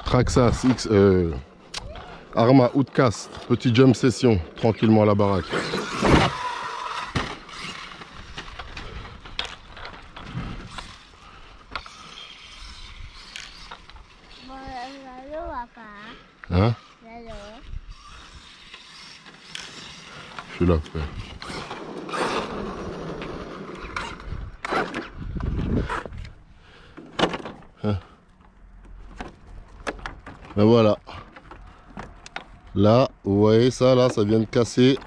Traxxas X, Arrma Outcast, petit jump session, tranquillement à la baraque. Hein? Je suis là, frère. Hein? Ben voilà. Là, vous voyez ça, là, ça vient de casser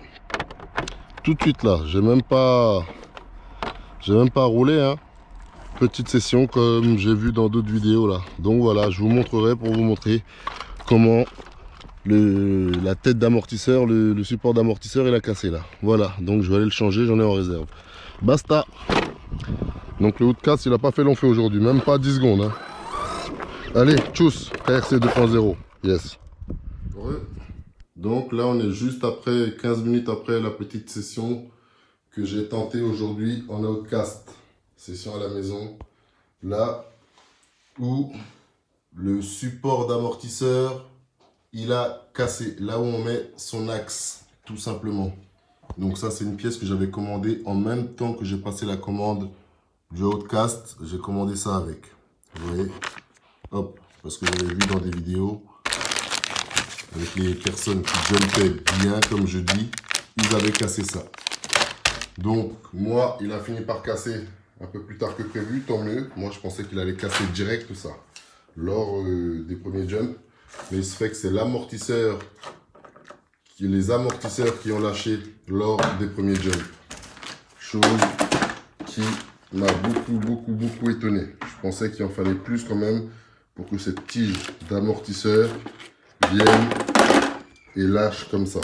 tout de suite là. J'ai même pas roulé, hein. Petite session comme j'ai vu dans d'autres vidéos là. Donc voilà, je vous montrerai pour vous montrer comment la tête d'amortisseur, le support d'amortisseur il a cassé là. Voilà, donc je vais aller le changer, j'en ai en réserve. Basta. Donc le Outcast il a pas fait long feu aujourd'hui, même pas 10 secondes. Hein. Allez, tchuss, KRC 2.0. Yes. Donc là on est juste après, 15 minutes après la petite session que j'ai tenté aujourd'hui en Outcast. Session à la maison. Là où le support d'amortisseur il a cassé. Là où on met son axe, tout simplement. Donc ça c'est une pièce que j'avais commandée en même temps que j'ai passé la commande du Outcast. J'ai commandé ça avec. Vous voyez? Hop, parce que j'avais vu dans des vidéos avec les personnes qui jumpaient bien, comme je dis, ils avaient cassé ça. Donc, moi, il a fini par casser un peu plus tard que prévu, tant mieux. Moi, je pensais qu'il allait casser direct tout ça, lors des premiers jumps. Mais il se fait que c'est l'amortisseur, les amortisseurs qui ont lâché lors des premiers jumps. Chose qui m'a beaucoup étonné. Je pensais qu'il en fallait plus quand même pour que cette tige d'amortisseur vienne et lâche comme ça.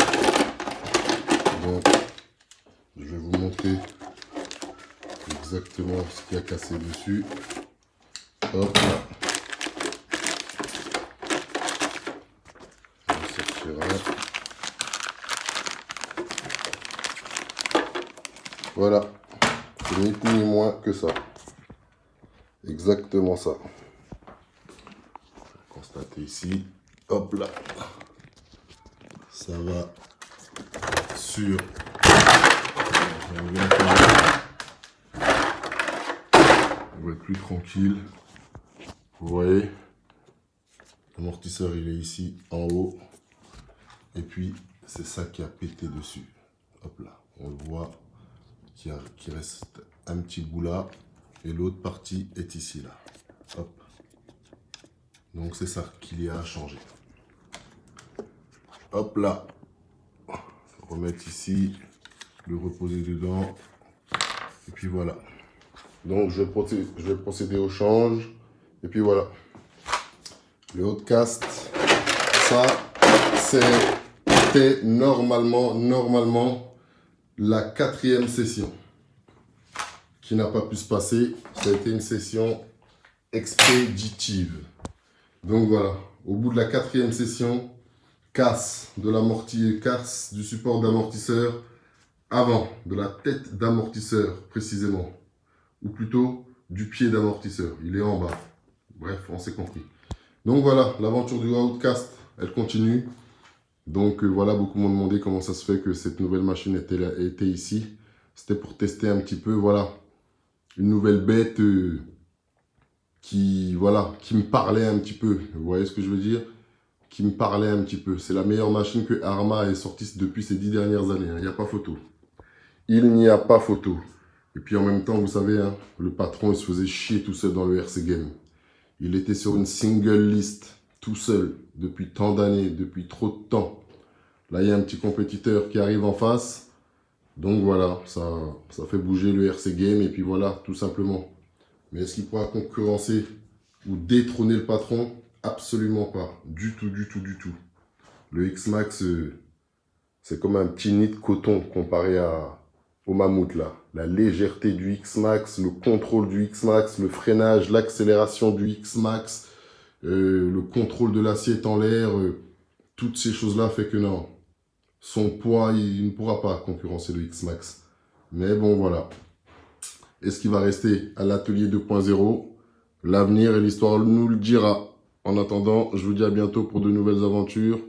Donc, je vais vous montrer exactement ce qui a cassé dessus. Hop là. On sortira. Voilà. C'est ni plus ni moins que ça. Exactement ça. Constater ici. Hop là. Ça va sur. On va être plus tranquille. Vous voyez, l'amortisseur il est ici en haut. Et puis c'est ça qui a pété dessus. Hop là, on le voit qu'il reste un petit bout là. Et l'autre partie est ici là. Hop. Donc c'est ça qu'il y a à changer. Hop là. Remettre ici, le reposer dedans. Et puis voilà. Donc je vais procéder au change. Et puis voilà. Le Outcast, ça c'était normalement la 4e session qui n'a pas pu se passer. Ça a été une session expéditive. Donc voilà, au bout de la 4e session, casse de l'amorti, casse du support d'amortisseur avant, de la tête d'amortisseur précisément, ou plutôt du pied d'amortisseur, il est en bas. Bref, on s'est compris. Donc voilà, l'aventure du Outcast, elle continue. Donc voilà, beaucoup m'ont demandé comment ça se fait que cette nouvelle machine était ici. C'était pour tester un petit peu, voilà, une nouvelle bête qui me parlait un petit peu. Vous voyez ce que je veux dire? Qui me parlait un petit peu. C'est la meilleure machine que Arrma ait sortie depuis ces 10 dernières années. Il n'y a pas photo. Il n'y a pas photo. Et puis en même temps, vous savez, hein, le patron, il se faisait chier tout seul dans le RC Game. Il était sur une single list, tout seul, depuis tant d'années, depuis trop de temps. Là, il y a un petit compétiteur qui arrive en face. Donc voilà, ça fait bouger le RC Game. Et puis voilà, tout simplement. Mais est-ce qu'il pourra concurrencer ou détrôner le patron? Absolument pas. Du tout. Le X-Max, c'est comme un petit nid de coton comparé au mammouth là. La légèreté du X-Max, le contrôle du X-Max, le freinage, l'accélération du X-Max, le contrôle de l'assiette en l'air, toutes ces choses-là fait que non. Son poids, il ne pourra pas concurrencer le X-Max. Mais bon, voilà. Est-ce qu'il va rester à l'atelier 2.0? L'avenir et l'histoire nous le dira. En attendant, je vous dis à bientôt pour de nouvelles aventures.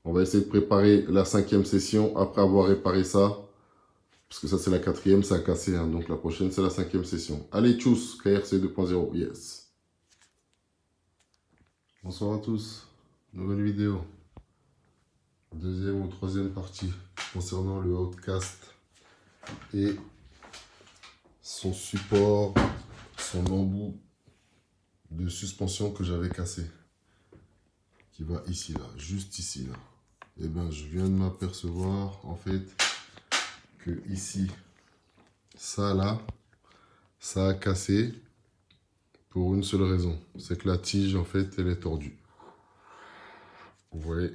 On va essayer de préparer la 5e session après avoir réparé ça. Parce que ça, c'est la 4e, ça a cassé. Hein. Donc la prochaine, c'est la 5e session. Allez, tchuss, KRC 2.0, yes. Bonsoir à tous. Nouvelle vidéo. Deuxième ou troisième partie concernant le Outcast et son support, son embout de suspension que j'avais cassé. Qui va ici, là, juste ici, là. Et bien, je viens de m'apercevoir, en fait, que ici, ça, là, ça a cassé pour une seule raison. C'est que la tige, en fait, elle est tordue. Vous voyez,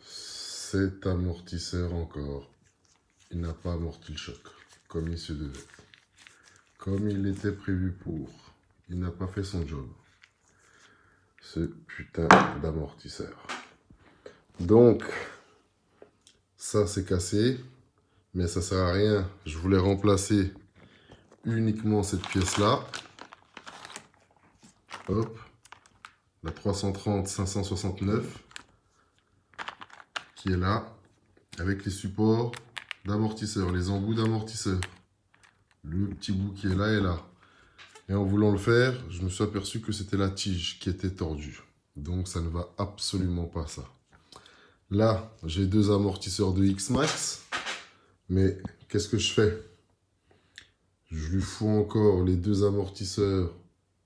cet amortisseur encore, il n'a pas amorti le choc, comme il se devait. Comme il était prévu pour. Il n'a pas fait son job. Ce putain d'amortisseur. Donc, ça c'est cassé, mais ça sert à rien. Je voulais remplacer uniquement cette pièce-là. Hop, la 330-569 qui est là, avec les supports d'amortisseur, les embouts d'amortisseur. Le petit bout qui est là et là. Et en voulant le faire, je me suis aperçu que c'était la tige qui était tordue. Donc ça ne va absolument pas ça. Là, j'ai deux amortisseurs de X-Max. Mais qu'est-ce que je fais? Je lui fous encore les deux amortisseurs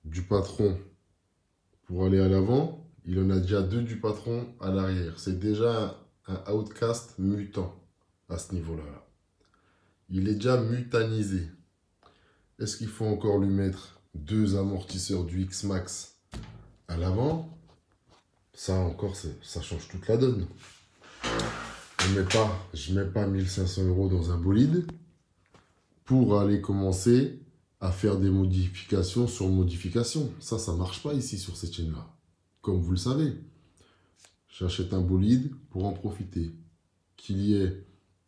du patron pour aller à l'avant. Il en a déjà deux du patron à l'arrière. C'est déjà un Outcast mutant à ce niveau-là. Il est déjà mutanisé. Est-ce qu'il faut encore lui mettre deux amortisseurs du X-Max à l'avant? Ça encore, ça change toute la donne. Je ne mets pas 1500 € dans un bolide pour aller commencer à faire des modifications sur modifications. Ça ne marche pas ici sur cette chaîne-là. Comme vous le savez, j'achète un bolide pour en profiter. Qu'il y ait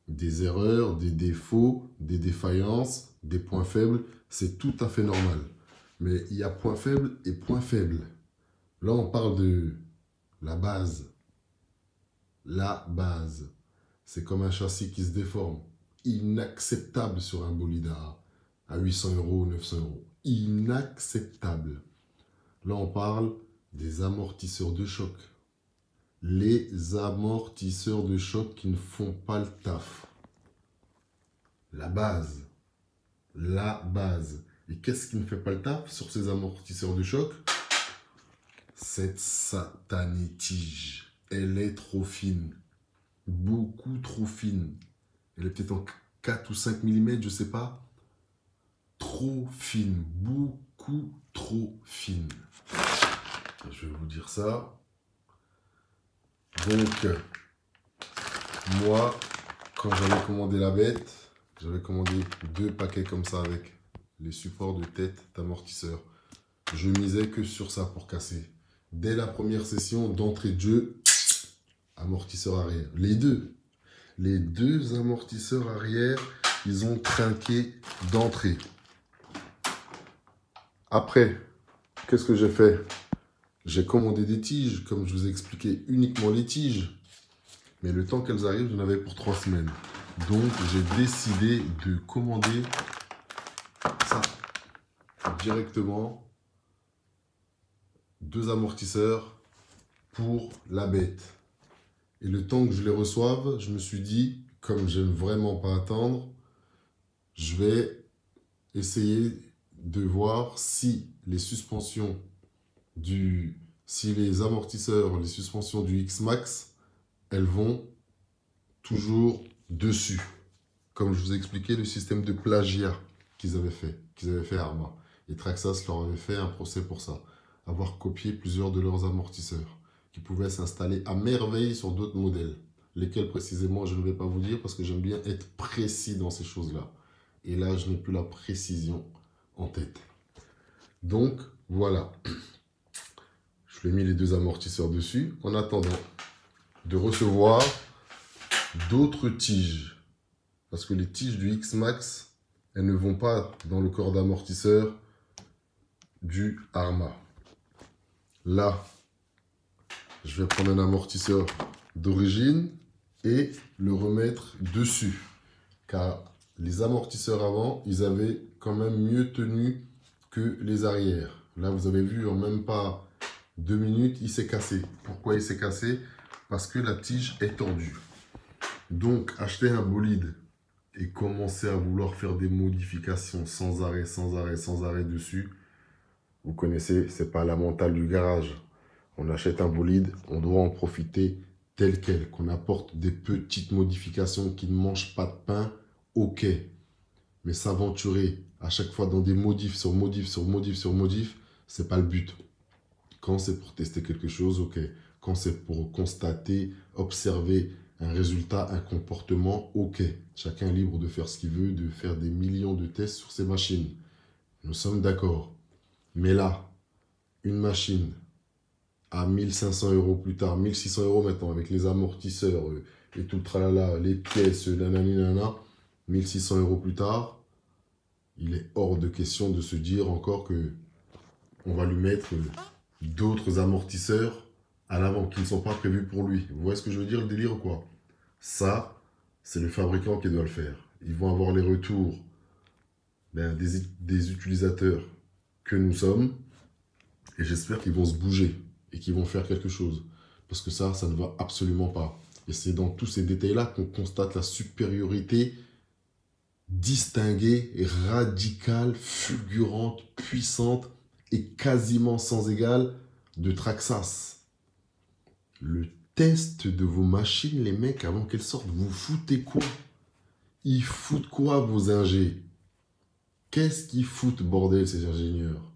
des erreurs, des défauts, des défaillances, des points faibles, c'est tout à fait normal. Mais il y a points faibles et points faibles. Là, on parle de la base. La base. C'est comme un châssis qui se déforme. Inacceptable sur un bolide à 800 €, 900 €. Inacceptable. Là, on parle des amortisseurs de choc. Les amortisseurs de choc qui ne font pas le taf. La base. La base. Et qu'est-ce qui ne fait pas le taf sur ces amortisseurs de choc? Cette satanée tige. Elle est trop fine. Beaucoup trop fine. Elle est peut-être en 4 ou 5 mm, je ne sais pas. Trop fine. Beaucoup trop fine. Je vais vous dire ça. Donc, moi, quand j'avais commandé la bête, j'avais commandé 2 paquets comme ça avec les supports de tête d'amortisseur. Je misais que sur ça pour casser. Dès la première session d'entrée de jeu, amortisseur arrière. Les deux amortisseurs arrière, ils ont trinqué d'entrée. Après, qu'est-ce que j'ai fait? J'ai commandé des tiges, comme je vous ai expliqué, uniquement les tiges. Mais le temps qu'elles arrivent, j'en avais pour 3 semaines. Donc, j'ai décidé de commander ça directement. 2 amortisseurs pour la bête. Et le temps que je les reçoive, je me suis dit, comme j'aime vraiment pas attendre, je vais essayer de voir si les suspensions si les amortisseurs, les suspensions du X-Max, elles vont toujours dessus. Comme je vous ai expliqué, le système de plagiat qu'ils avaient fait Arma. Et Traxxas leur avait fait un procès pour ça. Avoir copié plusieurs de leurs amortisseurs qui pouvaient s'installer à merveille sur d'autres modèles. Lesquels précisément, je ne vais pas vous dire parce que j'aime bien être précis dans ces choses-là. Et là, je n'ai plus la précision en tête. Donc, voilà. Je lui ai mis les 2 amortisseurs dessus en attendant de recevoir d'autres tiges. Parce que les tiges du X-Max, elles ne vont pas dans le corps d'amortisseur du Arma. Là, je vais prendre un amortisseur d'origine et le remettre dessus. Car les amortisseurs avant, ils avaient quand même mieux tenu que les arrières. Là, vous avez vu, en même pas 2 minutes, il s'est cassé. Pourquoi il s'est cassé? Parce que la tige est tordue. Donc, acheter un bolide et commencer à vouloir faire des modifications sans arrêt, sans arrêt, sans arrêt dessus, vous connaissez, c'est pas la mentale du garage. On achète un bolide, on doit en profiter tel quel. Qu'on apporte des petites modifications qui ne mangent pas de pain, ok. Mais s'aventurer à chaque fois dans des modifs sur modifs sur modifs sur modifs, c'est pas le but. Quand c'est pour tester quelque chose, ok. Quand c'est pour constater, observer un résultat, un comportement, ok. Chacun est libre de faire ce qu'il veut, de faire des millions de tests sur ses machines. Nous sommes d'accord. Mais là, une machine à 1500 € plus tard, 1600 € maintenant, avec les amortisseurs et tout le tralala, les pièces, nanani nana, 1600 € plus tard, il est hors de question de se dire encore que on va lui mettre d'autres amortisseurs à l'avant qui ne sont pas prévus pour lui. Vous voyez ce que je veux dire, le délire ou quoi? Ça, c'est le fabricant qui doit le faire. Ils vont avoir les retours des utilisateurs que nous sommes et j'espère qu'ils vont se bouger et qu'ils vont faire quelque chose. Parce que ça ne va absolument pas. Et c'est dans tous ces détails-là qu'on constate la supériorité distinguée, radicale, fulgurante, puissante et quasiment sans égale de Traxxas. Le test de vos machines, les mecs, avant qu'elles sortent, vous foutez quoi? Ils foutent quoi, vos ingés? Qu'est-ce qu'ils foutent, bordel, ces ingénieurs?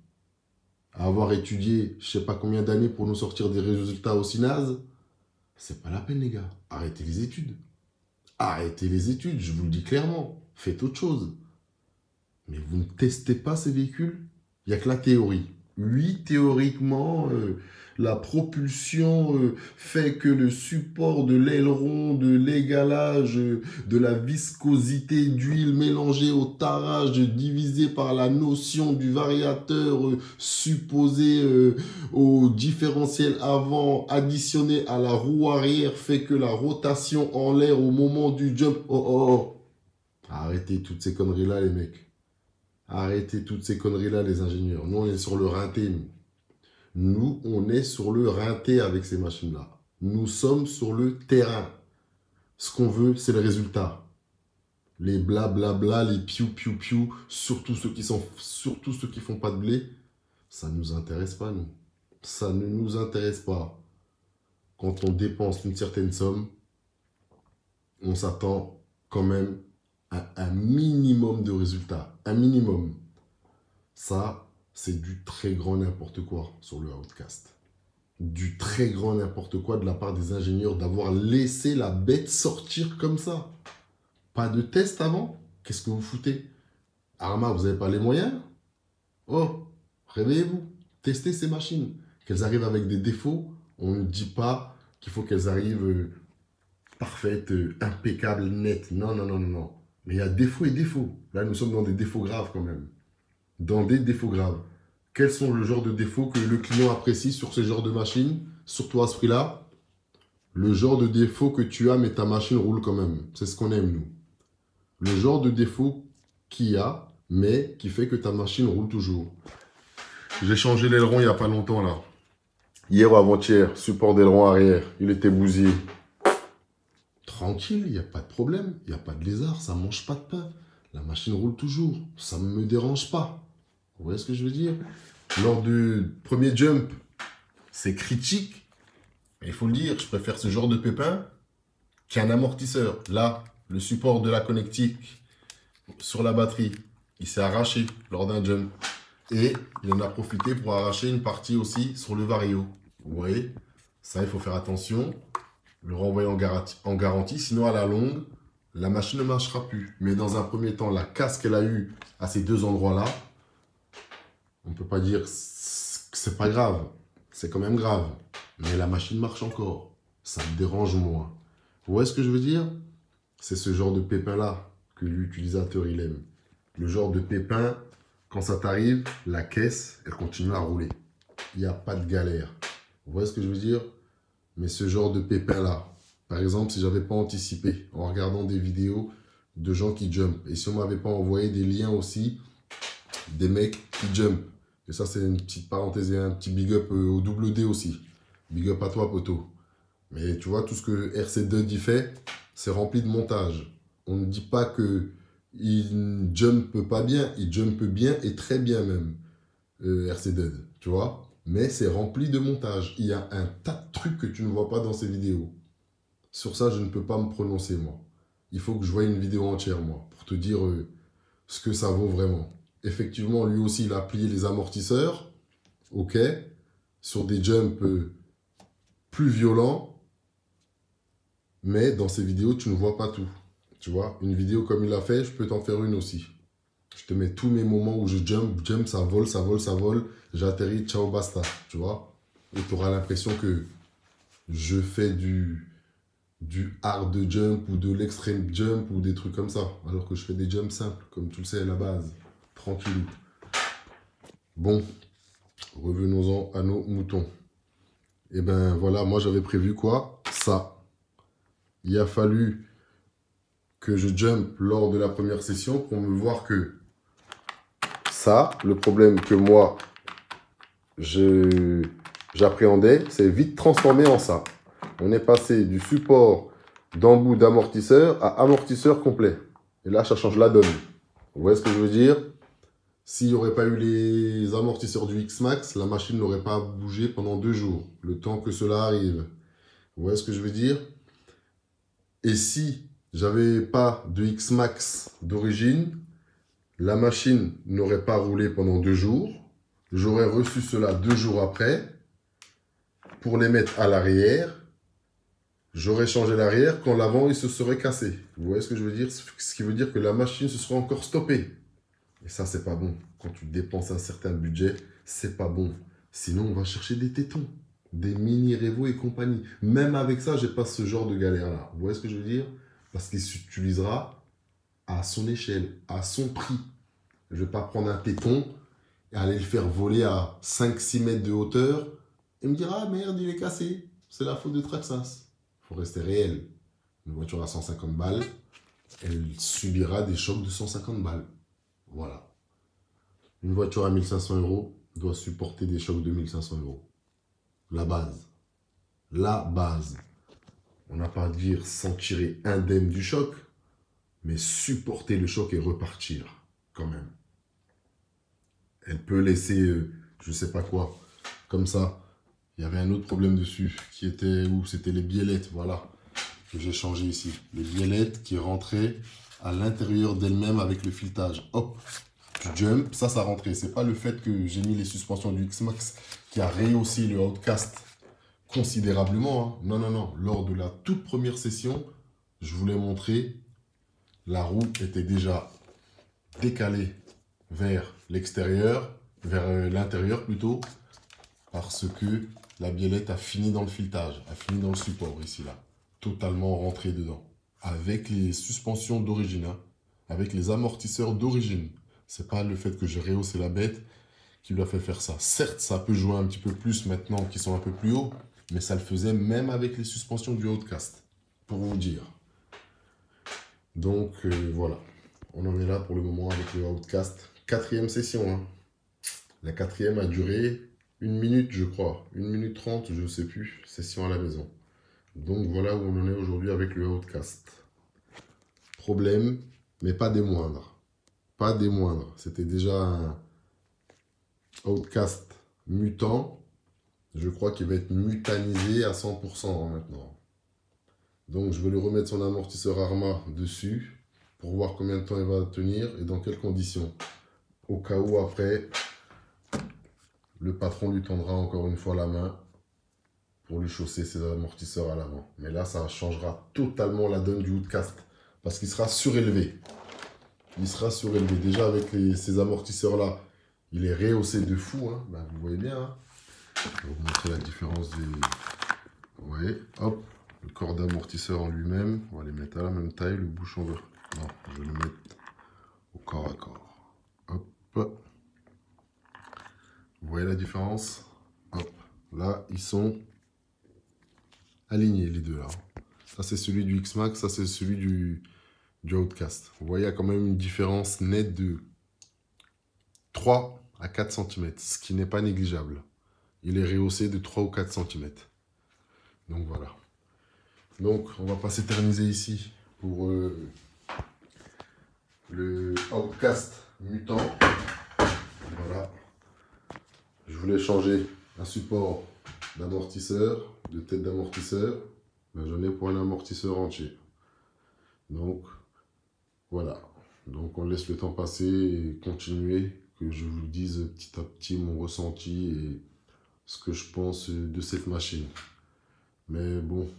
À avoir étudié je sais pas combien d'années pour nous sortir des résultats aussi nazes? C'est pas la peine, les gars. Arrêtez les études. Arrêtez les études, je vous le dis clairement. Faites autre chose. Mais vous ne testez pas ces véhicules. Il n'y a que la théorie. Oui, théoriquement, la propulsion fait que le support de l'aileron, de l'égalage, de la viscosité d'huile mélangée au tarage divisé par la notion du variateur supposé au différentiel avant additionné à la roue arrière fait que la rotation en l'air au moment du jump... Oh. Arrêtez toutes ces conneries-là, les mecs. Arrêtez toutes ces conneries-là, les ingénieurs. Nous, on est sur le rinté, nous. Nous, on est sur le rinté avec ces machines-là. Nous sommes sur le terrain. Ce qu'on veut, c'est le résultat. Les blablabla, les piou-piou-piou, surtout ceux qui font pas de blé, ça ne nous intéresse pas, nous. Ça ne nous intéresse pas. Quand on dépense une certaine somme, on s'attend quand même un minimum de résultats. Un minimum. Ça, c'est du très grand n'importe quoi sur le Outcast. Du très grand n'importe quoi de la part des ingénieurs d'avoir laissé la bête sortir comme ça. Pas de test avant? Qu'est-ce que vous foutez? Arma, vous n'avez pas les moyens? Oh, réveillez-vous. Testez ces machines. Qu'elles arrivent avec des défauts, on ne dit pas qu'il faut qu'elles arrivent parfaites, impeccables, nettes. Non. Mais il y a défauts et défauts. Là, nous sommes dans des défauts graves quand même. Dans des défauts graves. Quels sont le genre de défauts que le client apprécie sur ce genre de machine, surtout à ce prix-là? Le genre de défaut que tu as, mais ta machine roule quand même. C'est ce qu'on aime, nous. Le genre de défaut qu'il y a, mais qui fait que ta machine roule toujours. J'ai changé l'aileron il n'y a pas longtemps, là. Hier ou avant-hier, support d'aileron arrière. Il était bousillé. Tranquille, il n'y a pas de problème. Il n'y a pas de lézard, ça ne mange pas de pain. La machine roule toujours. Ça ne me dérange pas. Vous voyez ce que je veux dire? Lors du premier jump, c'est critique. Mais il faut le dire, je préfère ce genre de pépin qu'un amortisseur. Là, le support de la connectique sur la batterie, il s'est arraché lors d'un jump. Et il en a profité pour arracher une partie aussi sur le vario. Vous voyez? Ça, il faut faire attention. Le renvoyer en garantie, sinon à la longue, la machine ne marchera plus. Mais dans un premier temps, la casse qu'elle a eue à ces deux endroits-là, on ne peut pas dire que c'est pas grave. C'est quand même grave. Mais la machine marche encore. Ça me dérange moins. Vous voyez ce que je veux dire? C'est ce genre de pépin-là que l'utilisateur il aime. Le genre de pépin, quand ça t'arrive, la caisse, elle continue à rouler. il n'y a pas de galère. Vous voyez ce que je veux dire? Mais ce genre de pépin-là, par exemple, si j'avais pas anticipé en regardant des vidéos de gens qui jump, et si on m'avait pas envoyé des liens aussi, des mecs qui jump, et ça c'est une petite parenthèse et un petit big up au double D aussi. Big up à toi, poteau. Mais tu vois, tout ce que RC2 y fait, c'est rempli de montage. On ne dit pas que il jump pas bien, il jump bien et très bien même, RC2, tu vois. Mais c'est rempli de montage. Il y a un tas de trucs que tu ne vois pas dans ces vidéos. Sur ça, je ne peux pas me prononcer, moi. Il faut que je voie une vidéo entière, moi, pour te dire ce que ça vaut vraiment. Effectivement, lui aussi, il a plié les amortisseurs, ok, sur des jumps plus violents, mais dans ces vidéos, tu ne vois pas tout. Tu vois, une vidéo comme il a fait, je peux t'en faire une aussi. Je te mets tous mes moments où je jump, ça vole, ça vole, ça vole, j'atterris, ciao, basta, tu vois. Et tu auras l'impression que je fais du hard jump ou de l'extreme jump ou des trucs comme ça. Alors que je fais des jumps simples, comme tu le sais à la base. Tranquille. Bon, revenons-en à nos moutons. Et ben voilà, moi j'avais prévu quoi? Ça. Il a fallu que je jump lors de la première session pour me voir que ça, le problème que moi j'appréhendais, c'est vite transformé en ça. On est passé du support d'embout d'amortisseur à amortisseur complet. Et là, ça change la donne. Vous voyez ce que je veux dire? S'il n'y aurait pas eu les amortisseurs du X-Max, la machine n'aurait pas bougé pendant 2 jours, le temps que cela arrive. Vous voyez ce que je veux dire? Et si j'avais pas de X-Max d'origine, la machine n'aurait pas roulé pendant 2 jours. J'aurais reçu cela 2 jours après pour les mettre à l'arrière. J'aurais changé l'arrière quand l'avant il se serait cassé. Vous voyez ce que je veux dire? Ce qui veut dire que la machine se serait encore stoppée. Et ça, c'est pas bon. Quand tu dépenses un certain budget, c'est pas bon. Sinon, on va chercher des tétons, des mini Revo et compagnie. Même avec ça, j'ai pas ce genre de galère-là. Vous voyez ce que je veux dire? Parce qu'il s'utilisera à son échelle, à son prix. Je vais pas prendre un téton et aller le faire voler à 5-6 mètres de hauteur et me dire, ah merde, il est cassé. C'est la faute de Traxxas. Il faut rester réel. Une voiture à 150 balles, elle subira des chocs de 150 balles. Voilà. Une voiture à 1500 € doit supporter des chocs de 1500 €. La base. La base. On n'a pas à dire s'en tirer indemne du choc, mais supporter le choc et repartir, quand même. Elle peut laisser, je sais pas quoi, comme ça. Il y avait un autre problème dessus, qui était où c'était les biellettes, voilà, que j'ai changé ici. Les biellettes qui rentraient à l'intérieur d'elles-mêmes avec le filetage. Hop, tu jump, ça rentrait. C'est pas le fait que j'ai mis les suspensions du X-Max qui a rehaussé le outcast considérablement. Hein. Non, non, non. Lors de la toute première session, je voulais montrer, la roue était déjà décalée vers l'extérieur, vers l'intérieur plutôt, parce que la biellette a fini dans le filetage, a fini dans le support ici, là. Totalement rentré dedans. Avec les suspensions d'origine, hein, avec les amortisseurs d'origine. C'est pas le fait que j'ai rehaussé la bête qui lui a fait faire ça. Certes, ça peut jouer un petit peu plus maintenant qu'ils sont un peu plus hauts, mais ça le faisait même avec les suspensions du Outcast, pour vous dire. Donc voilà, on en est là pour le moment avec le Outcast. 4e session. Hein. La 4e a duré 1 minute, je crois. 1 minute 30, je ne sais plus. Session à la maison. Donc voilà où on en est aujourd'hui avec le Outcast. Problème, mais pas des moindres. Pas des moindres. C'était déjà un Outcast mutant. Je crois qu'il va être mutanisé à 100% maintenant. Donc je vais lui remettre son amortisseur Arma dessus pour voir combien de temps il va tenir et dans quelles conditions. Au cas où après, le patron lui tendra encore une fois la main pour lui chausser ses amortisseurs à l'avant. Mais là, ça changera totalement la donne du Outcast parce qu'il sera surélevé. Il sera surélevé. Déjà avec ces amortisseurs-là, il est rehaussé de fou. Hein. Ben, vous voyez bien. Hein. Je vais vous montrer la différence des... Vous voyez, hop, le corps d'amortisseur en lui-même. On va les mettre à la même taille. Le bouchon vert. Non, je vais le mettre au corps à corps. Hop. Vous voyez la différence? Là, ils sont alignés, les deux là. Ça, c'est celui du X-Max, ça, c'est celui du Outcast. Vous voyez, il y a quand même une différence nette de 3 à 4 cm, ce qui n'est pas négligeable. Il est rehaussé de 3 ou 4 cm. Donc voilà. Donc, on va pas s'éterniser ici pour le Outcast mutant. Voilà. Je voulais changer un support d'amortisseur, de tête d'amortisseur. Ben, j'en ai pour un amortisseur entier. Donc, voilà. Donc, on laisse le temps passer et continuer, que je vous dise petit à petit mon ressenti et ce que je pense de cette machine. Mais bon.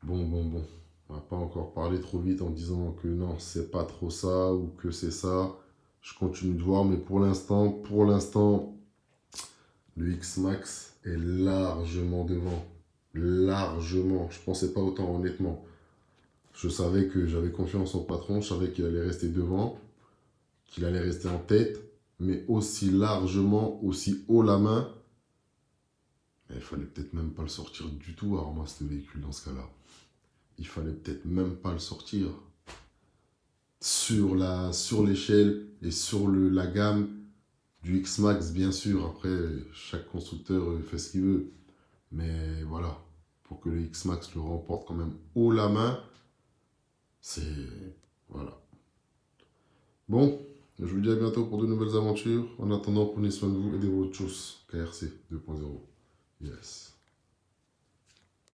On va pas encore parler trop vite en disant que non, c'est pas trop ça ou que c'est ça. Je continue de voir, mais pour l'instant, le X-Max est largement devant. Largement. Je pensais pas autant, honnêtement. Je savais que j'avais confiance en patron, je savais qu'il allait rester devant, qu'il allait rester en tête, mais aussi largement, aussi haut la main. Il fallait peut-être même pas le sortir du tout à ramasser le véhicule dans ce cas-là. Il fallait peut-être même pas le sortir. Sur l'échelle et sur la gamme du X-Max, bien sûr. Après, chaque constructeur fait ce qu'il veut. Mais voilà, pour que le X-Max le remporte quand même haut la main, c'est... Voilà. Bon, je vous dis à bientôt pour de nouvelles aventures. En attendant, prenez soin de vous et de votre chose. KRC 2.0. Yes.